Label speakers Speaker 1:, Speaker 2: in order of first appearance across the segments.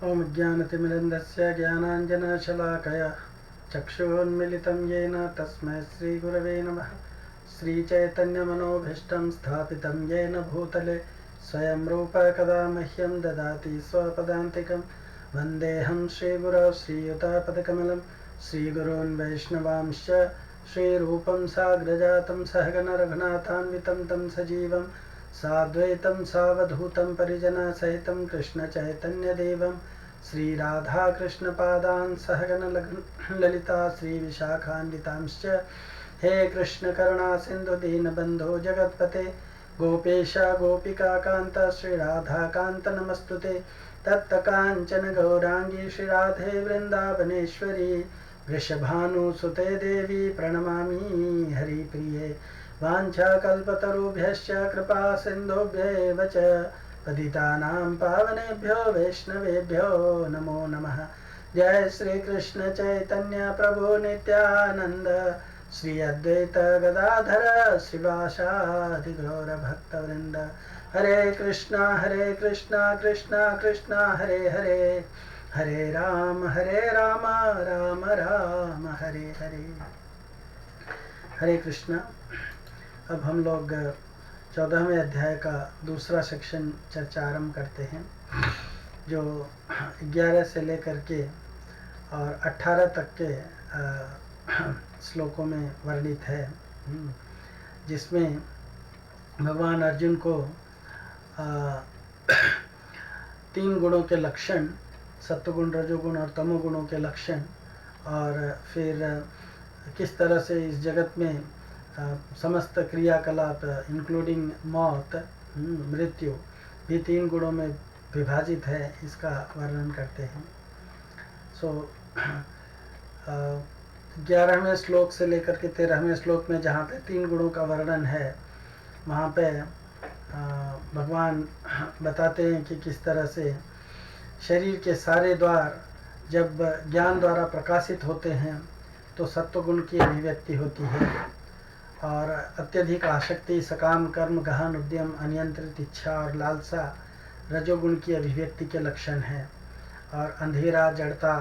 Speaker 1: ओम ज्ञानतिमिरन्दस्य ज्ञानाञ्जनशलाकया चक्षुरुन्मीलितं येन तस्मै श्रीगुरवे नमः। श्रीचैतन्यमनोभीष्टं स्थापितं येन भूतले स्वयं रूप कदा मह्यं ददाति स्वपदान्तिकं। वन्देऽहं श्रीगुरौ श्रीयुतापदकमलं श्रीगुरून् वैष्णवांश्च श्रीरूपं साग्रजातं सहगण रघुनाथान्वितं तं सजीवं साद्वैतं सावधूतं परिजनसहितं कृष्णचैतन्यदेवं श्रीराधाकृष्णपादान् सहगण ललिता श्रीविशाखान्वितांश्च। हे कृष्ण करुणा सिंधु दीनबंधो जगत्पते गोपेश गोपिकान्त श्रीराधाकान्त नमस्तुते। तप्तकाञ्चन गौरांगी श्रीराधे वृन्दावनेश्वरी वृषभानुसुते देवी प्रणमामि हरिप्रिये। वाञ्छाकल्पतरुभ्यश्च कृपा सिन्धुभ्येव च पतितानां पावनेभ्यो वैष्णवेभ्यो नमो नमः। जय श्री कृष्ण चैतन्य प्रभु नित्यानंद श्री अद्वैत गदाधर श्रीवासादि गौर भक्तवृंद। हरे कृष्णा कृष्णा कृष्णा हरे हरे, हरे राम राम राम हरे हरे। हरे कृष्णा। अब हम लोग 14वें अध्याय का दूसरा सेक्शन चर्चा आरंभ करते हैं, जो 11 से लेकर के और 18 तक के श्लोकों में वर्णित है, जिसमें भगवान अर्जुन को 3 गुणों के लक्षण, सत्वगुण रजोगुण और तमोगुणों के लक्षण, और फिर किस तरह से इस जगत में समस्त क्रियाकलाप इंक्लूडिंग मौत, मृत्यु भी 3 गुणों में विभाजित है, इसका वर्णन करते हैं। 11वें श्लोक से लेकर के 13वें श्लोक में जहाँ पे 3 गुणों का वर्णन है, वहाँ पे भगवान बताते हैं कि किस तरह से शरीर के सारे द्वार जब ज्ञान द्वारा प्रकाशित होते हैं तो सत्वगुण की अभिव्यक्ति होती है, और अत्यधिक आसक्ति, सकाम कर्म, गहन उद्यम, अनियंत्रित इच्छा और लालसा रजोगुण की अभिव्यक्ति के लक्षण हैं, और अंधेरा, जड़ता,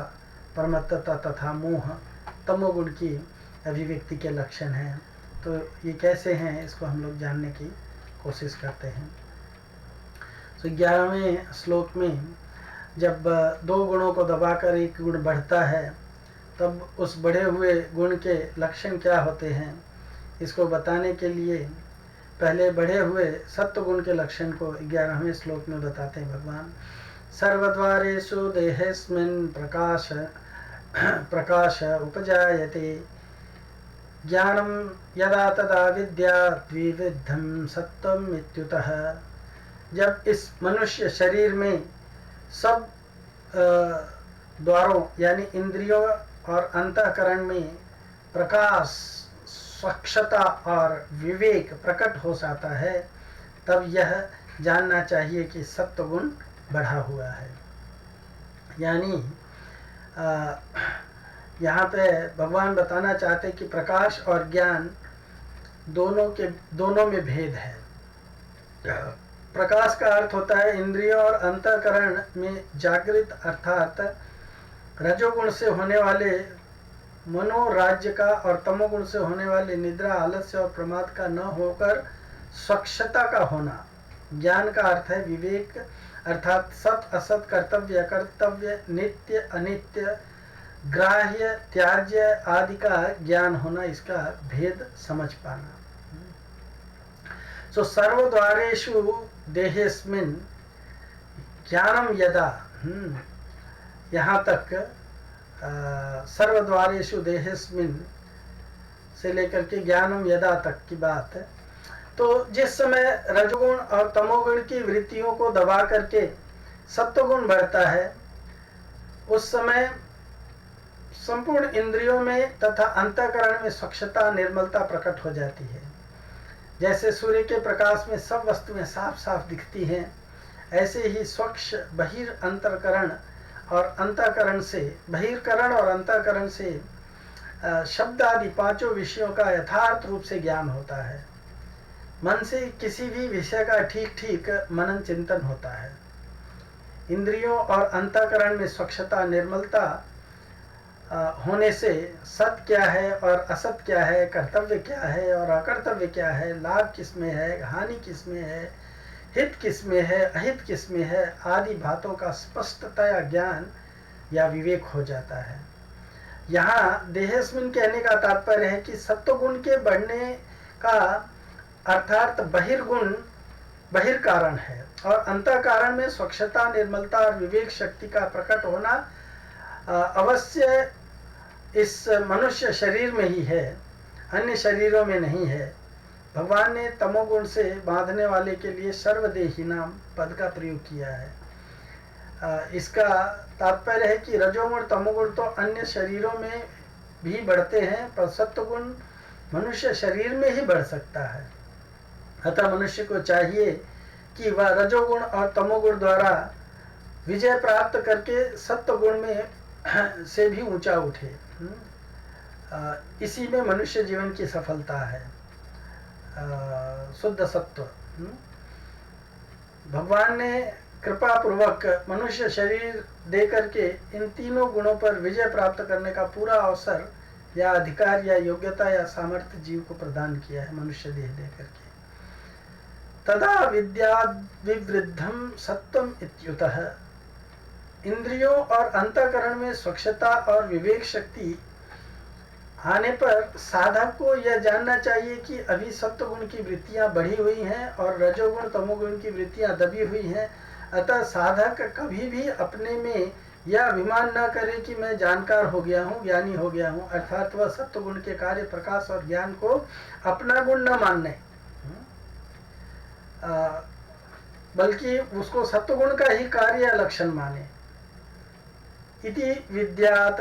Speaker 1: परमत्तता तथा मोह तमोगुण की अभिव्यक्ति के लक्षण हैं। तो ये कैसे हैं, इसको हम लोग जानने की कोशिश करते हैं। तो 11वें श्लोक में जब 2 गुणों को दबाकर 1 गुण बढ़ता है, तब उस बढ़े हुए गुण के लक्षण क्या होते हैं, इसको बताने के लिए पहले बढ़े हुए सत्व गुण के लक्षण को 11वें श्लोक में बताते हैं भगवान। सर्वद्वारेषु देहेस्मिन् प्रकाश उपजायते ज्ञानं यदा तदा विद्यात् द्विविधं सत्वम् इत्युतः। जब इस मनुष्य शरीर में सब द्वारों यानी इंद्रियों और अंतःकरण में प्रकाश, स्वच्छता और विवेक प्रकट हो जाता है, तब यह जानना चाहिए कि सत्वगुण बढ़ा हुआ है। यानी यहाँ पे भगवान बताना चाहते कि प्रकाश और ज्ञान दोनों में भेद है। प्रकाश का अर्थ होता है इंद्रियों और अंतःकरण में जागृत, अर्थात रजोगुण से होने वाले मनोराज्य का, और तमोगुण से होने वाले निद्रा, आलस्य और प्रमाद का न होकर स्वच्छता का होना। ज्ञान का अर्थ है विवेक, अर्थात सत असत, कर्तव्य अकर्तव्य, नित्य अनित्य, ग्राह्य त्याज्य आदि का ज्ञान होना, इसका भेद समझ पाना। सो सर्वद्वारेषु देहेस्मिन् ज्ञानम यदा, यहाँ तक सर्वद्वारेषु देहेस्मिन् से लेकर के ज्ञानम यदा तक की बात है। तो जिस समय रजोगुण और तमोगुण की वृत्तियों को दबा करके सत्वगुण बढ़ता है, उस समय संपूर्ण इंद्रियों में तथा अंतःकरण में स्वच्छता, निर्मलता प्रकट हो जाती है। जैसे सूर्य के प्रकाश में सब वस्तुएं साफ साफ दिखती हैं, ऐसे ही स्वच्छ बहिर्अंतःकरण और अंतःकरण से, बहिर्करण और अंतःकरण से शब्द आदि 5 विषयों का यथार्थ रूप से ज्ञान होता है। मन से किसी भी विषय का ठीक ठीक मनन चिंतन होता है। इंद्रियों और अंतःकरण में स्वच्छता निर्मलता होने से सत क्या है और असत क्या है, कर्तव्य क्या है और अकर्तव्य क्या है, लाभ किस में है, हानि किस में है, हित किस में है, अहित किस में है, आदि बातों का स्पष्टतया ज्ञान या विवेक हो जाता है। यहाँ देहेस्मिन कहने का तात्पर्य है कि सत्वगुण के बढ़ने का अर्थात बहिर्गुण बहिर्कारण है और अंतःकारण में स्वच्छता, निर्मलता और विवेक शक्ति का प्रकट होना अवश्य इस मनुष्य शरीर में ही है, अन्य शरीरों में नहीं है। भगवान ने तमोगुण से बांधने वाले के लिए सर्वदेही नाम पद का प्रयोग किया है। इसका तात्पर्य है कि रजोगुण तमोगुण तो अन्य शरीरों में भी बढ़ते हैं, पर सत्वगुण मनुष्य शरीर में ही बढ़ सकता है। अतः मनुष्य को चाहिए कि वह रजोगुण और तमोगुण द्वारा विजय प्राप्त करके सत्वगुण में से भी ऊंचा उठे। इसी में मनुष्य जीवन की सफलता है, शुद्ध सत्व। भगवान ने कृपा पूर्वक मनुष्य शरीर दे करके इन तीनों गुणों पर विजय प्राप्त करने का पूरा अवसर या अधिकार या योग्यता या सामर्थ्य जीव को प्रदान किया है मनुष्य देह दे करके। तदा विद्या विवृद्धम सत्वम इत्युतः। इंद्रियों और अंतःकरण में स्वच्छता और विवेक शक्ति आने पर साधक को यह जानना चाहिए कि अभी सत्वगुण की वृत्तियां बढ़ी हुई हैं और रजोगुण तमोगुण की वृत्तियां दबी हुई हैं। अतः साधक कभी भी अपने में यह अभिमान न करे कि मैं जानकार हो गया हूँ, ज्ञानी हो गया हूँ, अर्थात वह सत्वगुण के कार्य प्रकाश और ज्ञान को अपना गुण न मानने, बल्कि उसको सत्वगुण का ही कार्य या लक्षण माने। इति विद्यात,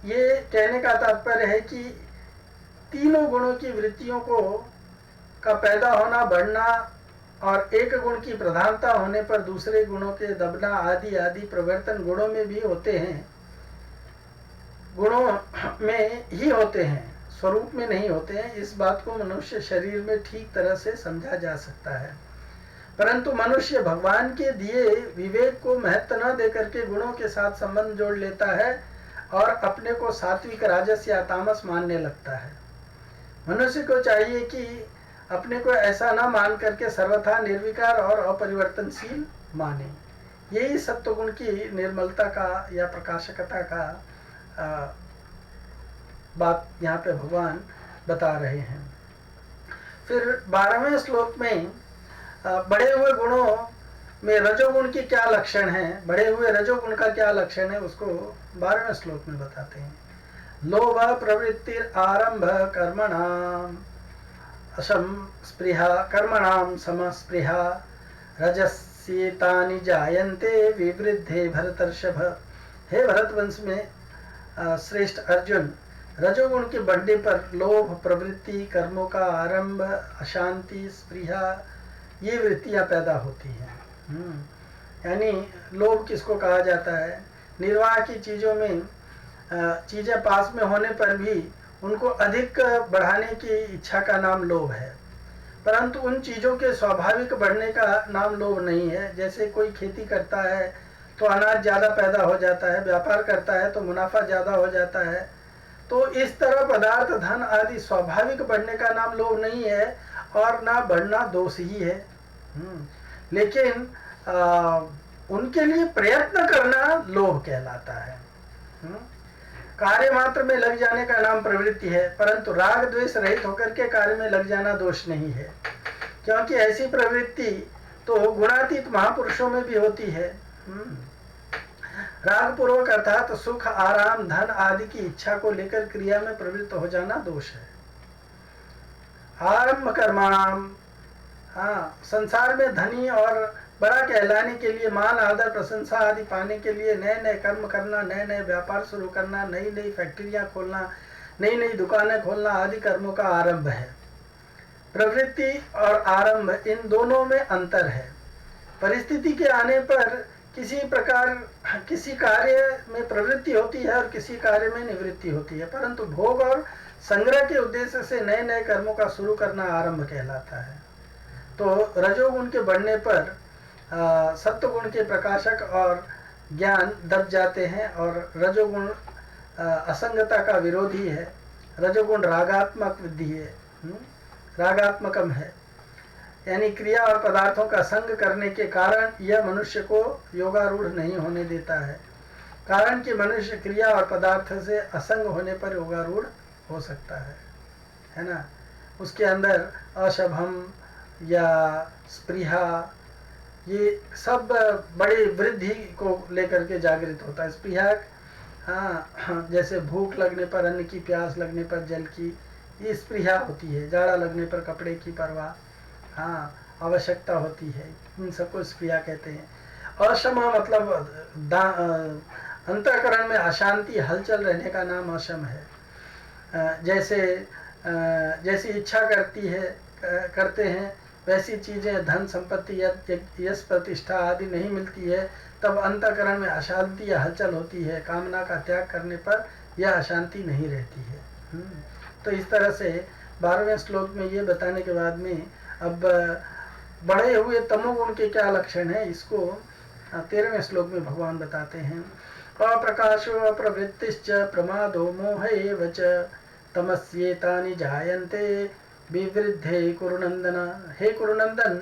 Speaker 1: ये कहने का तात्पर्य है कि तीनों गुणों की वृत्तियों को का पैदा होना, बढ़ना और एक गुण की प्रधानता होने पर दूसरे गुणों के दबना आदि आदि प्रवर्तन गुणों में भी होते हैं, गुणों में ही होते हैं, स्वरूप में नहीं होते हैं। इस बात को मनुष्य शरीर में ठीक तरह से समझा जा सकता है, परंतु मनुष्य भगवान के दिए विवेक को महत्व न देकर के गुणों के साथ संबंध जोड़ लेता है और अपने को सात्विक, राजस या तामस मानने लगता है। मनुष्य को चाहिए कि अपने को ऐसा न मान करके सर्वथा निर्विकार और अपरिवर्तनशील माने। यही सत्वगुण की निर्मलता का या प्रकाशकता का बात यहाँ पे भगवान बता रहे हैं। फिर 12वें श्लोक में बढ़े हुए गुणों में रजोगुण की क्या लक्षण है, बढ़े हुए रजोगुण का क्या लक्षण है, उसको 12वें श्लोक में बताते हैं। लोभ प्रवृत्ति आरंभ कर्मणाम स्पृहा कर्मणाम समस्पृहा रजस्येतानि जायन्ते विवृद्धे भरतर्षभ। हे भरतवंश में श्रेष्ठ अर्जुन, रजोगुण के बढ़ने पर लोभ, प्रवृत्ति, कर्मों का आरंभ, अशांति, स्पृहा, ये वृत्तियां पैदा होती हैं। यानी लोभ किसको कहा जाता है? निर्वाह की चीज़ों में चीज़ें पास में होने पर भी उनको अधिक बढ़ाने की इच्छा का नाम लोभ है, परंतु उन चीज़ों के स्वाभाविक बढ़ने का नाम लोभ नहीं है। जैसे कोई खेती करता है तो अनाज ज़्यादा पैदा हो जाता है, व्यापार करता है तो मुनाफा ज़्यादा हो जाता है। तो इस तरह पदार्थ, धन आदि स्वाभाविक बढ़ने का नाम लोभ नहीं है और ना बढ़ना दोष ही है। लेकिन उनके लिए प्रयत्न करना लोभ कहलाता है। कार्य मात्र में लग जाने का नाम प्रवृत्ति है, परंतु राग द्वेष रहित होकर के कार्य में लग जाना दोष नहीं है, क्योंकि ऐसी प्रवृत्ति तो गुणातीत महापुरुषों में भी होती है। राग पूर्वक अर्थात सुख, आराम, धन आदि की इच्छा को लेकर क्रिया में प्रवृत्त हो जाना दोष है। आरंभ कर्माणाम, संसार में धनी और बड़ा कहलाने के लिए, मान, आदर, प्रशंसा आदि पाने के लिए नए नए कर्म करना, नए नए व्यापार शुरू करना, नई नई फैक्ट्रियां खोलना, नई नई दुकानें खोलना आदि कर्मों का आरंभ है। प्रवृत्ति और आरंभ, इन दोनों में अंतर है। परिस्थिति के आने पर किसी प्रकार किसी कार्य में प्रवृत्ति होती है और किसी कार्य में निवृत्ति होती है, परंतु भोग और संग्रह के उद्देश्य से नए नए कर्मों का शुरू करना आरंभ कहलाता है। तो रजोगुण के बढ़ने पर सत्वगुण के प्रकाशक और ज्ञान दब जाते हैं, और रजोगुण असंगता का विरोधी है। रजोगुण रागात्मक विधि है, रागात्मकम है, यानी क्रिया और पदार्थों का संग करने के कारण यह मनुष्य को योगारूढ़ नहीं होने देता है। कारण कि मनुष्य क्रिया और पदार्थ से असंग होने पर योगारूढ़ हो सकता है ना। उसके अंदर अशभम या स्पृहा, ये सब बड़ी वृद्धि को लेकर के जागृत होता है। स्पृहा, हाँ, जैसे भूख लगने पर, अन्न की प्यास लगने पर जल की, ये स्पृहा होती है। जाड़ा लगने पर कपड़े की परवाह, हाँ, आवश्यकता होती है, इन सबको स्पृहा कहते हैं। अशम मतलब अंतःकरण में अशांति, हलचल रहने का नाम अशम है। जैसी इच्छा करते हैं वैसी चीज़ें, धन संपत्ति या यश प्रतिष्ठा आदि नहीं मिलती है, तब अंतःकरण में अशांति या हलचल होती है। कामना का त्याग करने पर यह अशांति नहीं रहती है। तो इस तरह से 12वें श्लोक में ये बताने के बाद में अब बढ़े हुए तमोगुण के क्या लक्षण है, इसको 13वें श्लोक में भगवान बताते हैं। अप्रकाशो अप्रवृत्तिश्च प्रमादो मोह एव च तमस्येतानि जायन्ते विवृद्धे कुरुनंदन। हे कुरुनंदन,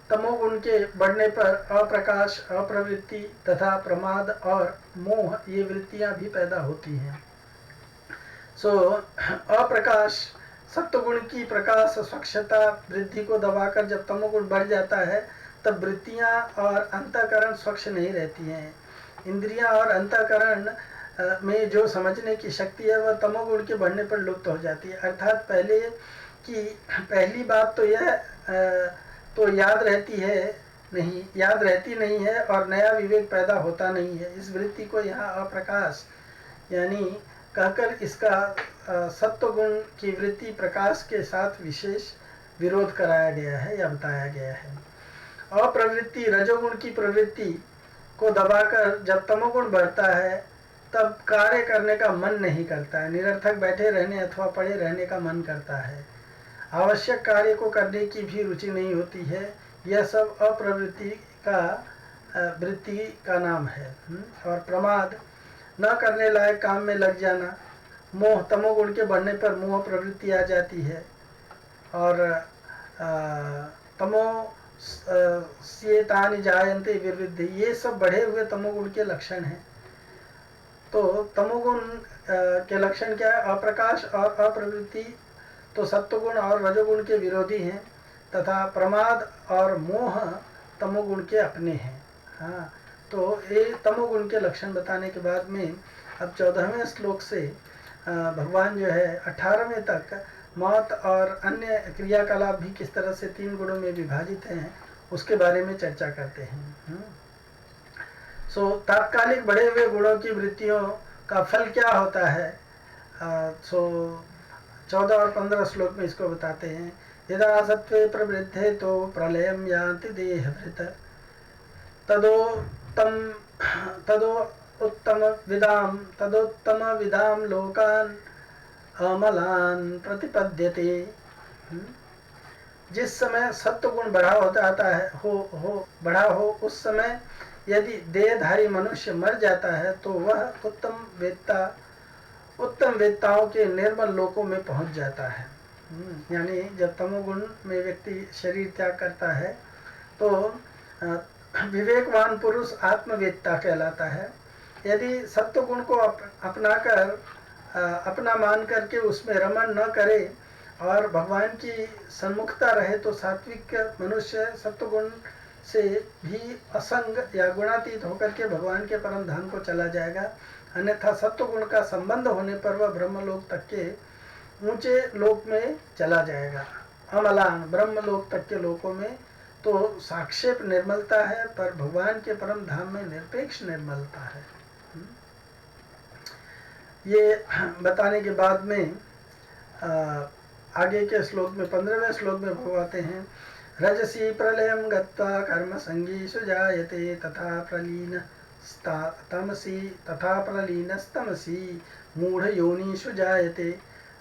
Speaker 1: तमोगुण के बढ़ने पर अप्रकाश, अप्रवृत्ति तथा प्रमाद और मोह, ये वृत्तियां भी पैदा होती हैं। अप्रकाश, सत्वगुण की प्रकाश स्वच्छता वृद्धि को दबाकर जब तमोगुण बढ़ जाता है, तब वृत्तियां और अंतःकरण स्वच्छ नहीं रहती हैं। इंद्रियां और अंतःकरण में जो समझने की शक्ति है वह तमोगुण के बढ़ने पर लुप्त हो जाती है। अर्थात पहली बात तो यह तो याद रहती नहीं है और नया विवेक पैदा होता नहीं है। इस वृत्ति को यहाँ अप्रकाश यानी कहकर इसका सत्वगुण की वृत्ति प्रकाश के साथ विशेष विरोध कराया गया है या बताया गया है। अप्रवृत्ति, रजोगुण की प्रवृत्ति को दबाकर जब तमोगुण बढ़ता है तब कार्य करने का मन नहीं करता है। निरर्थक बैठे रहने अथवा पड़े रहने का मन करता है। आवश्यक कार्य को करने की भी रुचि नहीं होती है। यह सब अप्रवृत्ति वृत्ति का नाम है। और प्रमाद, न करने लायक काम में लग जाना। मोह, तमोगुण के बढ़ने पर मोह प्रवृत्ति आ जाती है। और तमोस्येतानि जायन्ते विवृद्धि, ये सब बढ़े हुए तमोगुण के लक्षण हैं। तो तमोगुण के लक्षण क्या है? अप्रकाश और अप्रवृत्ति तो सत्वगुण और रजोगुण के विरोधी हैं, तथा प्रमाद और मोह तमोगुण के अपने हैं। हाँ, तो ये तमोगुण के लक्षण बताने के बाद में अब 14वें श्लोक से भगवान जो है 18वें तक मौत और अन्य क्रियाकलाप भी किस तरह से 3 गुणों में विभाजित हैं उसके बारे में चर्चा करते हैं। तात्कालिक बढ़े हुए गुणों की वृत्तियों का फल क्या होता है? 14 और 15 श्लोक में इसको बताते हैं। यदा सत्वे प्रवृद्धे तो प्रलयम यान्ति देहभृत तदोत्तम विदाम लोकान अमलान प्रतिपद्यते। जिस समय सत्वगुण बढ़ा हो जाता है बढ़ा हो उस समय यदि देहधारी मनुष्य मर जाता है तो वह उत्तम वेत्ताओं के निर्मल लोकों में पहुंच जाता है। यानी जब तमोगुण में व्यक्ति शरीर त्याग करता है तो विवेकवान पुरुष आत्मवेत्ता कहलाता है। यदि सत्वगुण को अपनाकर अपना मान करके उसमें रमण न करे और भगवान की सन्मुखता रहे तो सात्विक मनुष्य सत्वगुण से भी असंग या गुणातीत होकर के भगवान के परम धाम को चला जाएगा। अन्यथा सत्वगुण का संबंध होने पर वह ब्रह्मलोक तक के ऊंचे लोक में चला जाएगा। अमलान, ब्रह्मलोक तक के लोकों में तो साक्षेप निर्मलता है, पर भगवान के परम धाम में निरपेक्ष निर्मलता है। ये बताने के बाद में आगे के श्लोक में 15वें श्लोक में भगवाते हैं, रजसी प्रलयम गत्वा कर्म संगीषु जायते तथा प्रलीनस्तमसी मूढ़ योनिषु जायते।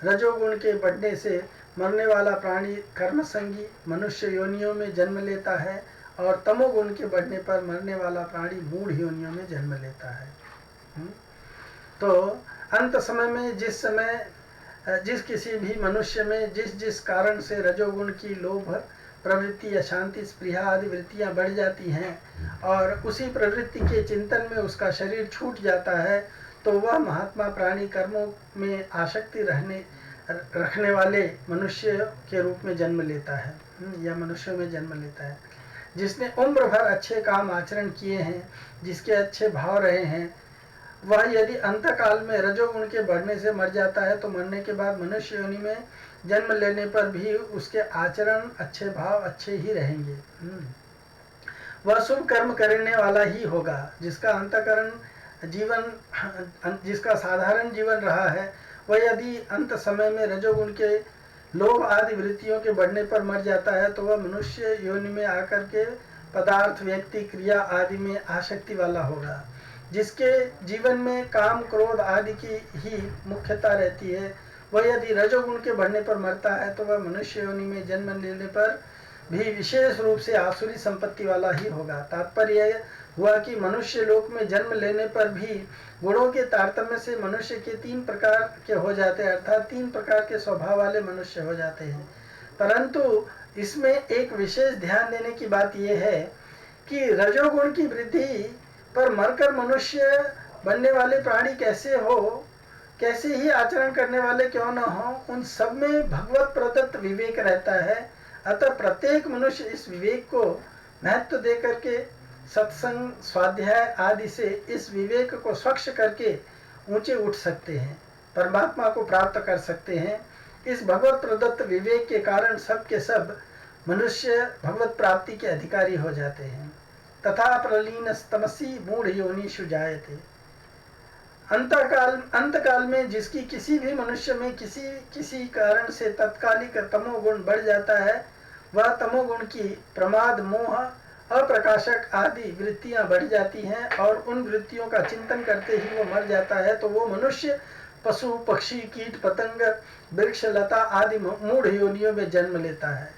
Speaker 1: रजोगुण के बढ़ने से मरने वाला प्राणी कर्म संगी मनुष्य योनियों में जन्म लेता है और तमोगुण के बढ़ने पर मरने वाला प्राणी मूढ़ योनियों में जन्म लेता है। तो अंत समय में जिस किसी भी मनुष्य में जिस जिस कारण से रजोगुण की लोभ प्रवृत्ति, अशांति, स्पृहा आदि वृत्तियां बढ़ जाती हैं और उसी प्रवृत्ति के चिंतन में उसका शरीर छूट जाता है, तो वह महात्मा प्राणी कर्मों में आसक्ति रखने वाले मनुष्य के रूप में जन्म लेता है, या मनुष्यों में जन्म लेता है। जिसने उम्र भर अच्छे काम आचरण किए हैं, जिसके अच्छे भाव रहे हैं, वह यदि अंतकाल में रजोगुण के बढ़ने से मर जाता है तो मरने के बाद मनुष्य योनि में जन्म लेने पर भी उसके आचरण, अच्छे भाव अच्छे ही रहेंगे। वह शुभ कर्म करने वाला ही होगा। जिसका अंतकरण जीवन, जिसका साधारण जीवन रहा है, वह यदि अंत समय में रजोगुण के लोभ आदि वृत्तियों के बढ़ने पर मर जाता है तो वह मनुष्य योनि में आकर के पदार्थ, व्यक्ति, क्रिया आदि में आसक्ति वाला होगा। जिसके जीवन में काम, क्रोध आदि की ही मुख्यता रहती है, वह यदि रजोगुण के बढ़ने पर मरता है तो वह मनुष्य योनि में जन्म लेने पर भी विशेष रूप से आसुरी संपत्ति वाला ही होगा। तात्पर्य यह हुआ कि मनुष्य लोक में जन्म लेने पर भी गुणों के तारतम्य से मनुष्य के 3 प्रकार के हो जाते हैं, अर्थात 3 प्रकार के स्वभाव वाले मनुष्य हो जाते हैं। परंतु इसमें एक विशेष ध्यान देने की बात यह है कि रजोगुण की वृद्धि पर मरकर मनुष्य बनने वाले प्राणी कैसे हो, कैसे ही आचरण करने वाले क्यों न हो, उन सब में भगवत प्रदत्त विवेक रहता है। अतः प्रत्येक मनुष्य इस विवेक को महत्व दे करके सत्संग, स्वाध्याय आदि से इस विवेक को स्वच्छ करके ऊंचे उठ सकते हैं, परमात्मा को प्राप्त कर सकते हैं। इस भगवत प्रदत्त विवेक के कारण सब के सब मनुष्य भगवत प्राप्ति के अधिकारी हो जाते हैं। तथा प्रलीन तमसी मूढ़ योनिषु जायते। अंतकाल में जिसकी किसी भी मनुष्य में किसी कारण से तत्कालिक तमोगुण बढ़ जाता है, वह तमोगुण की प्रमाद, मोह, अप्रकाशक आदि वृत्तियां बढ़ जाती हैं और उन वृत्तियों का चिंतन करते ही वो मर जाता है। तो वो मनुष्य पशु, पक्षी, कीट, पतंग, वृक्ष, लता आदि मूढ़ योनियों में जन्म लेता है।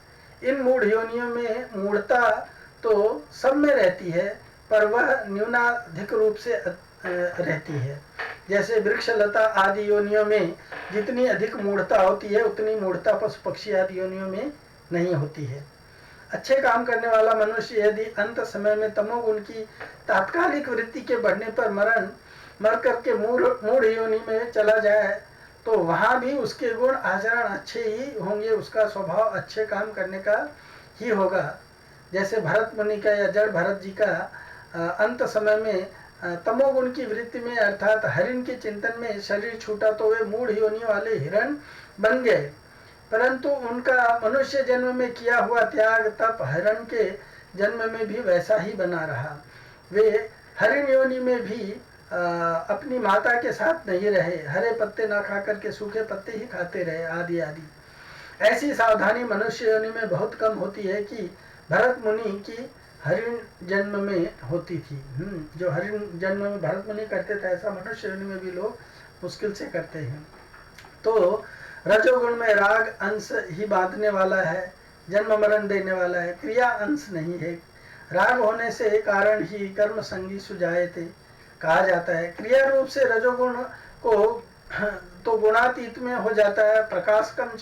Speaker 1: इन मूढ़ योनियों में मूढ़ता तो सब में रहती है, पर वह न्यूनाधिक रूप से रहती है। जैसे वृक्ष, लता आदि योनियों में जितनी अधिक मूढ़ता होती है, उतनी मूढ़ता पशु, पक्षी आदि योनियों में नहीं होती है। अच्छे काम करने वाला मनुष्य यदि अंत समय में तमोगुण की तात्कालिक वृत्ति के बढ़ने पर मर करके मूढ़ योनि में चला जाए, तो वहाँ भी उसके गुण, आचरण अच्छे ही होंगे, उसका स्वभाव अच्छे काम करने का ही होगा। जैसे भरत मुनि का या जड़ भरत जी का अंत समय में तमोगुण की वृत्ति में अर्थात हरिण के चिंतन में शरीर छूटा तो वे मूढ़ योनि वाले हिरण बन गए। परंतु उनका मनुष्य जन्म में किया हुआ त्याग, तप हरिण के जन्म में भी वैसा ही बना रहा। वे हरिण योनि में भी अपनी माता के साथ नहीं रहे, हरे पत्ते ना खा करके सूखे पत्ते ही खाते रहे आदि आदि। ऐसी सावधानी मनुष्य योनि में बहुत कम होती है कि भरत मुनि की हरिण जन्म में होती थी। जो हरिण जन्म में भरत मुनि करते थे, ऐसा मनुष्य योनि में भी लोग मुश्किल से करते हैं। तो रजोगुण में राग अंश ही बांधने वाला है, जन्म मरण देने वाला है, क्रिया अंश नहीं है। राग होने से कारण ही कर्म संगी सुजायते कहा जाता है। क्रिया रूप से रजोगुण को तो गुणातीत में हो जाता है। प्रकाशम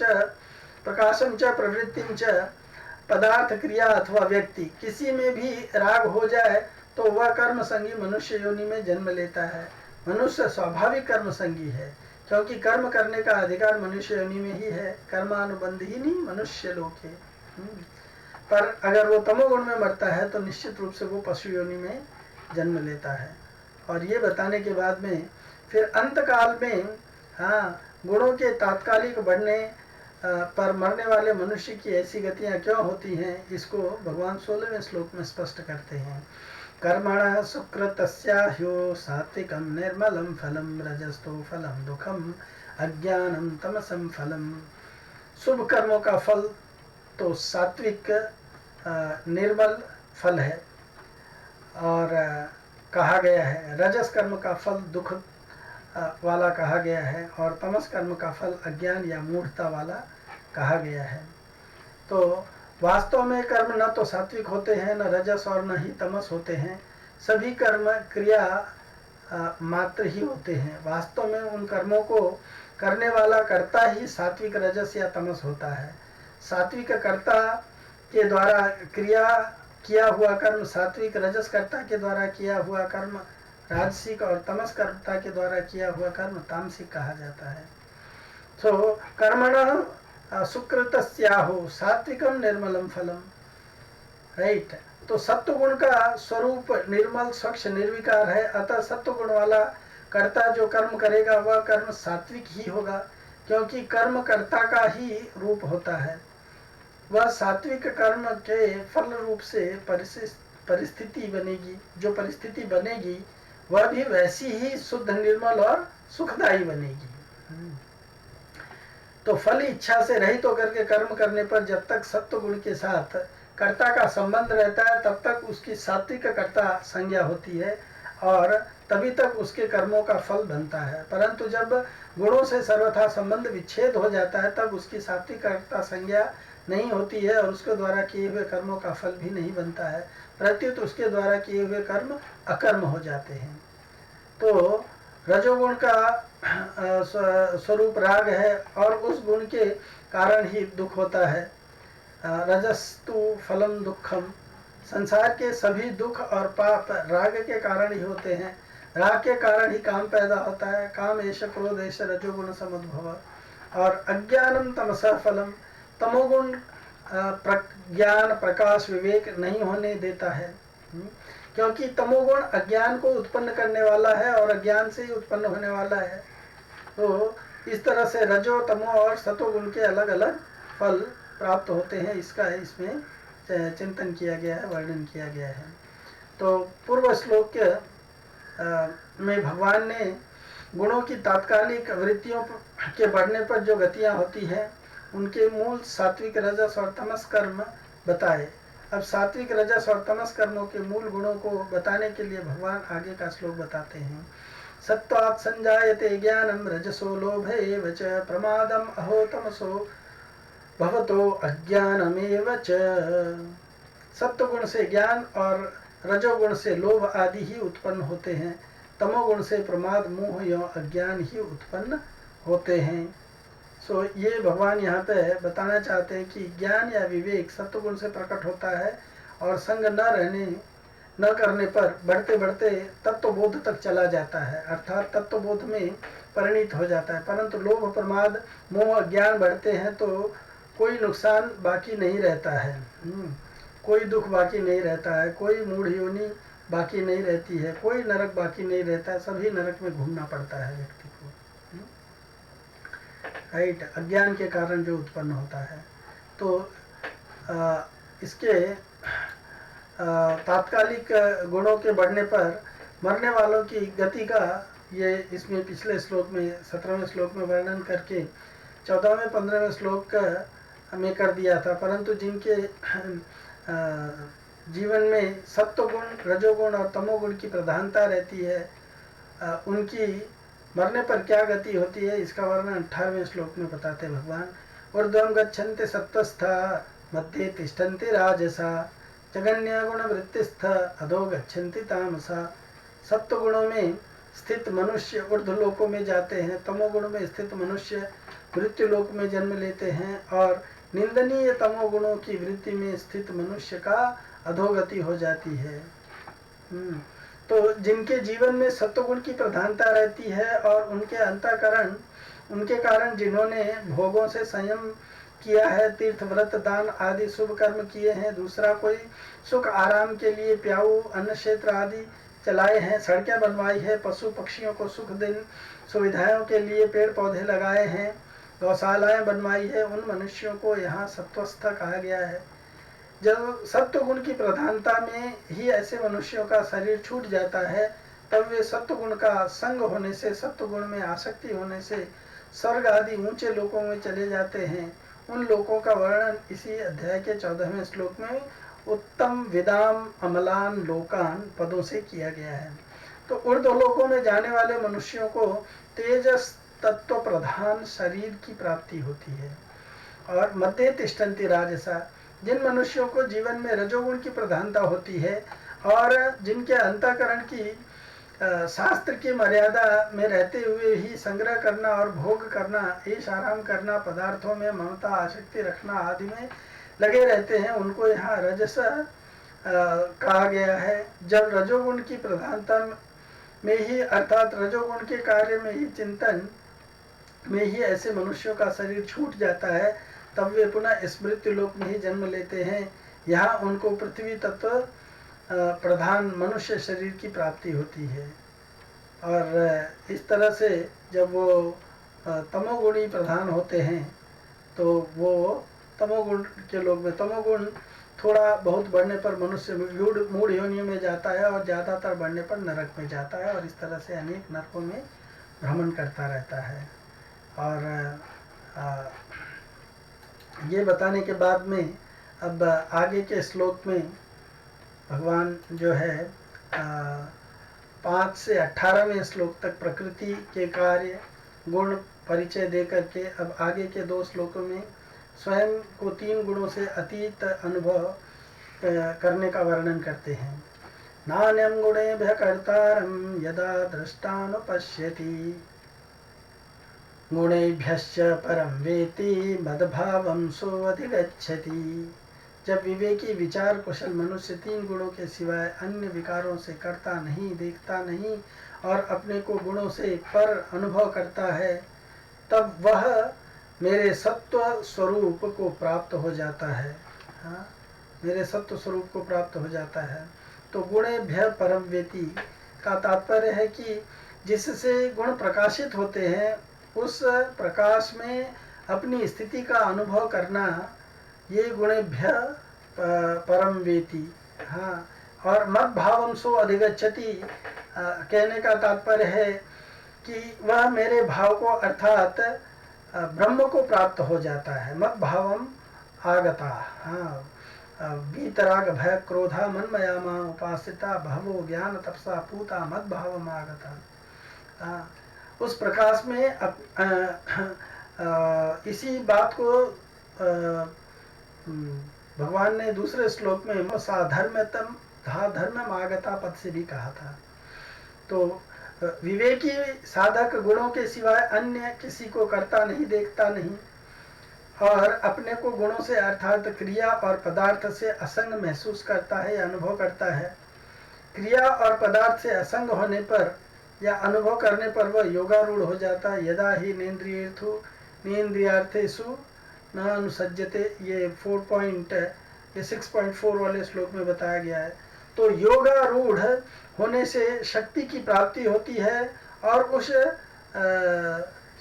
Speaker 1: च प्रवृत्तिम च पदार्थ, क्रिया अथवा व्यक्ति, किसी में भी राग हो जाए तो वह कर्म संगी मनुष्य योनि में जन्म लेता है। मनुष्य स्वाभाविक कर्म संगी है, क्योंकि कर्म करने का अधिकार मनुष्य योनि में ही है। कर्मानुबंधिनी मनुष्य लोके। पर अगर वो तमोगुण में मरता है तो निश्चित रूप से वो पशु योनि में जन्म लेता है। और ये बताने के बाद में फिर अंतकाल में गुणों के तात्कालिक बढ़ने पर मरने वाले मनुष्य की ऐसी गतियां क्यों होती हैं, इसको भगवान 16वें श्लोक में स्पष्ट करते हैं। कर्मणः सुकृतस्याह्यो सात्विकं निर्मलं फलं रजस्तो फलं दुखम अज्ञानम तमसम फलम। शुभ कर्मों का फल तो सात्विक निर्मल फल है और कहा गया है। रजस कर्म का फल दुख वाला कहा गया है और तमस कर्म का फल अज्ञान या मूढ़ता वाला कहा गया है। तो वास्तव में कर्म न तो सात्विक होते हैं, न रजस और न ही तमस होते हैं। सभी कर्म क्रिया मात्र ही होते हैं। वास्तव में उन कर्मों को करने वाला कर्ता ही सात्विक, रजस या तमस होता है। सात्विक कर्ता के द्वारा क्रिया किया हुआ कर्म सात्विक, रजस कर्ता के द्वारा किया हुआ कर्म राजसिक और तमस कर्ता के द्वारा किया हुआ कर्म तामसिक कहा जाता है। सो कर्मण सुकृतस्याहो सात्विकम निर्मलम फलम, राइट। तो सत्व गुण का स्वरूप निर्मल, स्वच्छ, निर्विकार है। अतः सत्व गुण वाला कर्ता जो कर्म करेगा वह कर्म सात्विक ही होगा, क्योंकि कर्म कर्ता का ही रूप होता है। वह सात्विक कर्म के फल रूप से परिस्थिति बनेगी, जो परिस्थिति बनेगी वह भी वैसी ही शुद्ध, निर्मल और सुखदायी बनेगी। तो फल इच्छा से रहित होकर के कर्म करने पर जब तक सत्व गुण के साथ कर्ता का संबंध रहता है तब तक उसकी सात्विक कर्ता संज्ञा होती है और तभी तक उसके कर्मों का फल बनता है। परंतु जब गुणों से सर्वथा संबंध विच्छेद हो जाता है तब उसकी सात्विक कर्ता संज्ञा नहीं होती है और उसके द्वारा किए हुए कर्मों का फल भी नहीं बनता है, प्रत्युत उसके द्वारा किए हुए कर्म अकर्म हो जाते हैं। तो रजोगुण का स्वरूप राग है और उस गुण के कारण ही दुख होता है। रजस्तु फलम दुखम, संसार के सभी दुख और पाप राग के कारण ही होते हैं। राग के कारण ही काम पैदा होता है। काम एष क्रोध एष रजोगुण समुद्भव। और अज्ञानम तमसा फलम, तमोगुण ज्ञान प्रकाश विवेक नहीं होने देता है, क्योंकि तमोगुण अज्ञान को उत्पन्न करने वाला है और अज्ञान से ही उत्पन्न होने वाला है। तो इस तरह से रजो, तमो और सतोगुण के अलग अलग फल प्राप्त होते हैं, इसका इसमें चिंतन किया गया है, वर्णन किया गया है। तो पूर्व श्लोक में भगवान ने गुणों की तात्कालिक वृत्तियों के बढ़ने पर जो गतियां होती हैं उनके मूल सात्विक, रजस और तमस कर्म बताए। अब सात्विक, रजस और तमस कर्मों के मूल गुणों को बताने के लिए भगवान आगे का श्लोक बताते हैं। सत्वात् संजायते ज्ञानम रजसो लोभेव च प्रमादम अहो तमसो भवतो अज्ञानमेव च। सत्वगुण से ज्ञान और रजोगुण से लोभ आदि ही उत्पन्न होते हैं। तमोगुण से प्रमाद, मोह या अज्ञान ही उत्पन्न होते हैं। सो ये भगवान यहाँ पे बताना चाहते हैं कि ज्ञान या विवेक सत्वगुण से प्रकट होता है और संग न करने पर बढ़ते बढ़ते तत्वबोध तक चला जाता है, अर्थात तत्वबोध में परिणित हो जाता है। परंतु लोभ, प्रमाद, मोह, अज्ञान बढ़ते हैं तो कोई नुकसान बाकी नहीं रहता है, कोई दुख बाकी नहीं रहता है, कोई मूढ़ योनि बाकी नहीं रहती है, कोई नरक बाकी नहीं रहता है, सभी नरक में घूमना पड़ता है व्यक्ति को, राइट, अज्ञान के कारण जो उत्पन्न होता है। तो इसके तात्कालिक गुणों के बढ़ने पर मरने वालों की गति का ये इसमें पिछले श्लोक में 17वें श्लोक में वर्णन करके 14वें 15वें श्लोक में कर दिया था। परंतु जिनके जीवन में सत्वगुण, रजोगुण और तमोगुण की प्रधानता रहती है उनकी मरने पर क्या गति होती है इसका वर्णन 18वें श्लोक में बताते भगवान। ऊर्ध्वं गच्छन्ति सत्त्वस्था मध्ये तिष्ठन्ति राजसा जगन्य गुण वृत्तिस्थ अधो गच्छन्ति तामसा। सत्व गुणों में स्थित मनुष्य ऊर्ध्व लोकों में जाते हैं, तमोगुण में स्थित मनुष्य मृत्यु लोक में जन्म लेते हैं और निंदनीय तमोगुणों की वृत्ति में स्थित मनुष्य का अधोगति हो जाती है। तो जिनके जीवन में सत्वगुण की प्रधानता रहती है और उनके कारण जिन्होंने भोगों से संयम किया है, तीर्थ, व्रत, दान आदि शुभ कर्म किए हैं, दूसरा कोई सुख आराम के लिए प्याऊ, अन्न क्षेत्र आदि चलाए हैं, सड़कें बनवाई है, पशु पक्षियों को सुख दिन सुविधाओं के लिए पेड़ पौधे लगाए हैं, गौशालाएं बनवाई है, उन मनुष्यों को यहाँ सत्वस्थ कहा गया है। जब सत्वगुण की प्रधानता में ही ऐसे मनुष्यों का शरीर छूट जाता है तब वे सत्वगुण का संग होने से, सत्वगुण में आसक्ति होने से स्वर्ग आदि ऊंचे लोकों में चले जाते हैं। उन लोकों का वर्णन इसी अध्याय के 14वें श्लोक में उत्तम विदाम अमलान लोकान पदों से किया गया है। तो ऊर्ध्व लोकों में जाने वाले मनुष्यों को तेजस तत्व प्रधान शरीर की प्राप्ति होती है और मध्य तिष्ठन्ति राजसा, जिन मनुष्यों को जीवन में रजोगुण की प्रधानता होती है और जिनके अंतःकरण की शास्त्र की मर्यादा में रहते हुए ही संग्रह करना और भोग करना, ऐश आराम करना, पदार्थों में ममता आसक्ति रखना आदि में लगे रहते हैं, उनको यहाँ रजस कहा गया है। जब रजोगुण की प्रधानता में ही अर्थात रजोगुण के कार्य में ही चिंतन में ही ऐसे मनुष्यों का शरीर छूट जाता है, तब वे पुनः इस मृत्यु लोक में ही जन्म लेते हैं। यहाँ उनको पृथ्वी तत्व प्रधान मनुष्य शरीर की प्राप्ति होती है। और इस तरह से जब वो तमोगुणी प्रधान होते हैं तो वो तमोगुण के लोग में, तमोगुण थोड़ा बहुत बढ़ने पर मनुष्य मूढ़ योनियों में जाता है और ज़्यादातर बढ़ने पर नरक में जाता है और इस तरह से अनेक नरकों में भ्रमण करता रहता है। और ये बताने के बाद में अब आगे के श्लोक में भगवान जो है 5 से 18वें श्लोक तक प्रकृति के कार्य गुण परिचय दे करके अब आगे के 2 श्लोकों में स्वयं को 3 गुणों से अतीत अनुभव करने का वर्णन करते हैं। नान्यं गुणेभ्यः कर्तारं यदा दृष्टानुपश्यति गुणेभ्यश्च परं वेति मद्भावं सोऽधिगच्छति। जब विवेकी विचार कुशल मनुष्य 3 गुणों के सिवाय अन्य विकारों से करता नहीं, देखता नहीं और अपने को गुणों से पर अनुभव करता है, तब वह मेरे सत्व स्वरूप को प्राप्त हो जाता है। हाँ, मेरे सत्व स्वरूप को प्राप्त हो जाता है। तो गुणेभ्यः परं वेति का तात्पर्य है कि जिससे गुण प्रकाशित होते हैं उस प्रकाश में अपनी स्थिति का अनुभव करना, ये गुणेभ्यः परम वेति। हाँ, और मद्भावं सो अधिगच्छति कहने का तात्पर्य है कि वह मेरे भाव को अर्थात ब्रह्म को प्राप्त हो जाता है। मद्भावम आगता। हाँ, वीतराग भय क्रोधा मनमयामा उपासिता भवो ज्ञान तपसा पूता मद्भावम आगता। उस प्रकाश में इसी बात को भगवान ने दूसरे श्लोक में साधर्म्यतम धा धर्मम आगता पद से भी कहा था। तो विवेकी साधक गुणों के सिवाय अन्य किसी को करता नहीं, देखता नहीं और अपने को गुणों से अर्थात क्रिया और पदार्थ से असंग महसूस करता है या अनुभव करता है। क्रिया और पदार्थ से असंग होने पर या अनुभव करने पर वह योगारूढ़ हो जाता है। यदा ही नेन्द्रियार्थेषु न अनुसज्जते, ये 6.4 वाले श्लोक में बताया गया है। तो योगारूढ़ होने से शक्ति की प्राप्ति होती है और उस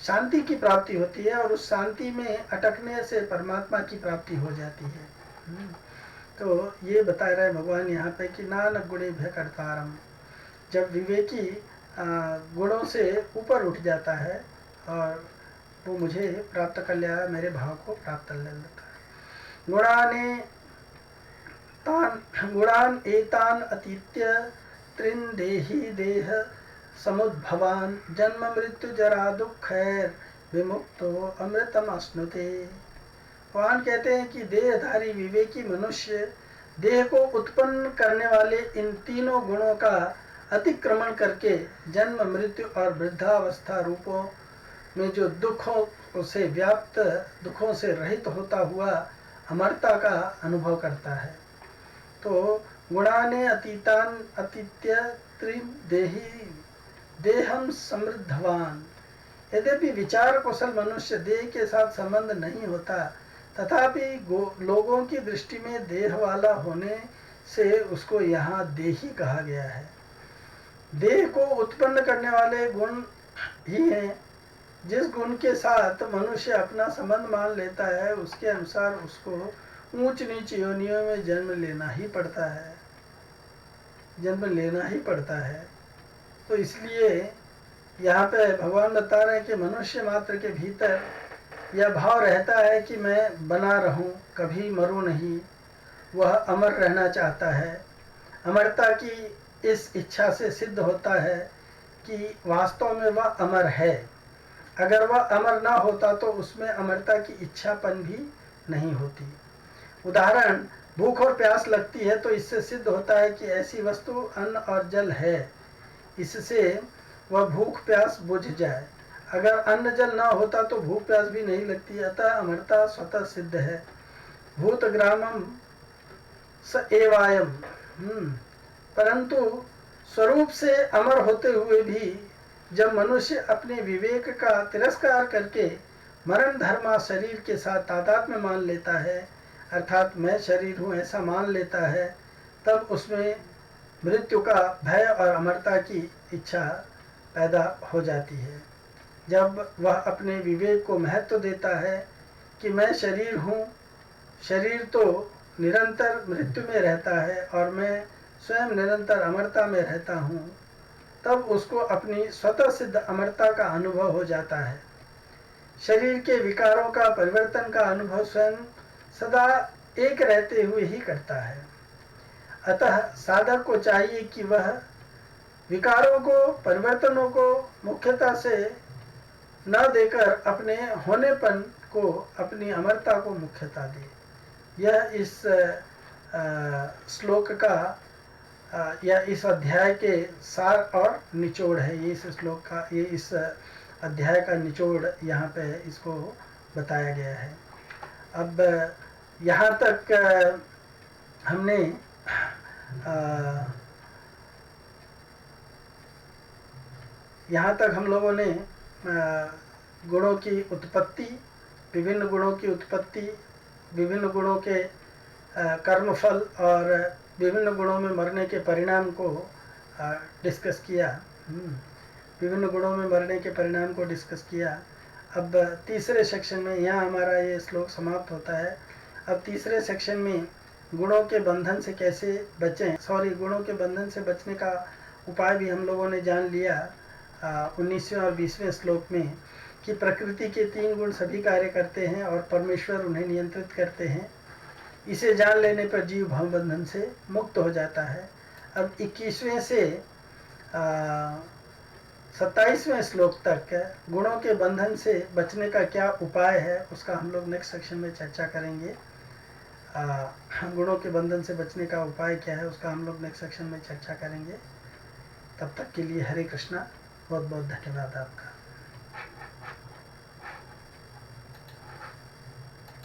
Speaker 1: शांति की प्राप्ति होती है और उस शांति में अटकने से परमात्मा की प्राप्ति हो जाती है। तो ये बता रहे भगवान यहाँ पे कि नान गुणेभ्यः कर्तारम्। जब विवेकी गुणों से ऊपर उठ जाता है और वो मुझे प्राप्त कर लिया, मेरे भाव को प्राप्त कर लेता है। गुणान एतान अतीत्य त्रिन देहि देह समुद्भवान जन्म मृत्यु जरा दुःखैर विमुक्तो अमृतम अश्नुते। भगवान कहते हैं कि देहधारी विवेकी मनुष्य देह को उत्पन्न करने वाले इन तीनों गुणों का अतिक्रमण करके जन्म मृत्यु और वृद्धावस्था रूपों में जो दुखों से व्याप्त, दुखों से रहित होता हुआ अमरता का अनुभव करता है। तो गुणाने अतीतान अतीत्य त्रिदेही देहम समृद्धवान। यद्यपि विचार कुशल मनुष्य देह के साथ संबंध नहीं होता, तथापि लोगों की दृष्टि में देह वाला होने से उसको यहाँ देही कहा गया है। देह को उत्पन्न करने वाले गुण ही हैं। जिस गुण के साथ मनुष्य अपना संबंध मान लेता है उसके अनुसार उसको ऊंच नीच योनियों में जन्म लेना ही पड़ता है, जन्म लेना ही पड़ता है। तो इसलिए यहाँ पे भगवान बता रहे हैं कि मनुष्य मात्र के भीतर यह भाव रहता है कि मैं बना रहूं, कभी मरूं नहीं। वह अमर रहना चाहता है। अमरता की इस इच्छा से सिद्ध होता है कि वास्तव में वह अमर है। अगर वह अमर ना होता तो उसमें अमरता की इच्छापन भी नहीं होती। उदाहरण, भूख और प्यास लगती है तो इससे सिद्ध होता है कि ऐसी वस्तु अन्न और जल है, इससे वह भूख प्यास बुझ जाए। अगर अन्न जल न होता तो भूख प्यास भी नहीं लगती, अतः अमरता स्वतः सिद्ध है। भूतग्रामम स एवायम। परंतु स्वरूप से अमर होते हुए भी जब मनुष्य अपने विवेक का तिरस्कार करके मरण धर्मा शरीर के साथ तादात्म्य मान लेता है, अर्थात मैं शरीर हूँ ऐसा मान लेता है, तब उसमें मृत्यु का भय और अमरता की इच्छा पैदा हो जाती है। जब वह अपने विवेक को महत्व देता है कि मैं शरीर हूँ, शरीर तो निरंतर मृत्यु में रहता है और मैं स्वयं निरंतर अमरता में रहता हूँ, तब उसको अपनी स्वतः सिद्ध अमरता का अनुभव हो जाता है। शरीर के विकारों का परिवर्तन का अनुभव स्वयं सदा एक रहते हुए ही करता है। अतः साधक को चाहिए कि वह विकारों को, परिवर्तनों को मुख्यता से न देकर अपने होनेपन को, अपनी अमरता को मुख्यता दे। यह इस श्लोक का या इस अध्याय के सार और निचोड़ है। ये इस श्लोक का, ये इस अध्याय का निचोड़ यहाँ पे इसको बताया गया है। अब यहाँ तक हमने यहाँ तक हम लोगों ने गुणों की उत्पत्ति, विभिन्न गुणों की उत्पत्ति, विभिन्न गुणों के कर्मफल और विभिन्न गुणों में मरने के परिणाम को डिस्कस किया। विभिन्न गुणों में मरने के परिणाम को डिस्कस किया। अब तीसरे सेक्शन में, यहाँ हमारा ये श्लोक समाप्त होता है। अब तीसरे सेक्शन में गुणों के बंधन से कैसे बचें, गुणों के बंधन से बचने का उपाय भी हम लोगों ने जान लिया 19वें और 20वें श्लोक में, कि प्रकृति के 3 गुण सभी कार्य करते हैं और परमेश्वर उन्हें नियंत्रित करते हैं। इसे जान लेने पर जीव भव बंधन से मुक्त हो जाता है। अब 21वें से 27वें श्लोक तक गुणों के बंधन से बचने का क्या उपाय है, उसका हम लोग नेक्स्ट सेक्शन में चर्चा करेंगे। गुणों के बंधन से बचने का उपाय क्या है, उसका हम लोग नेक्स्ट सेक्शन में चर्चा करेंगे। तब तक के लिए हरे कृष्णा, बहुत बहुत धन्यवाद आपका।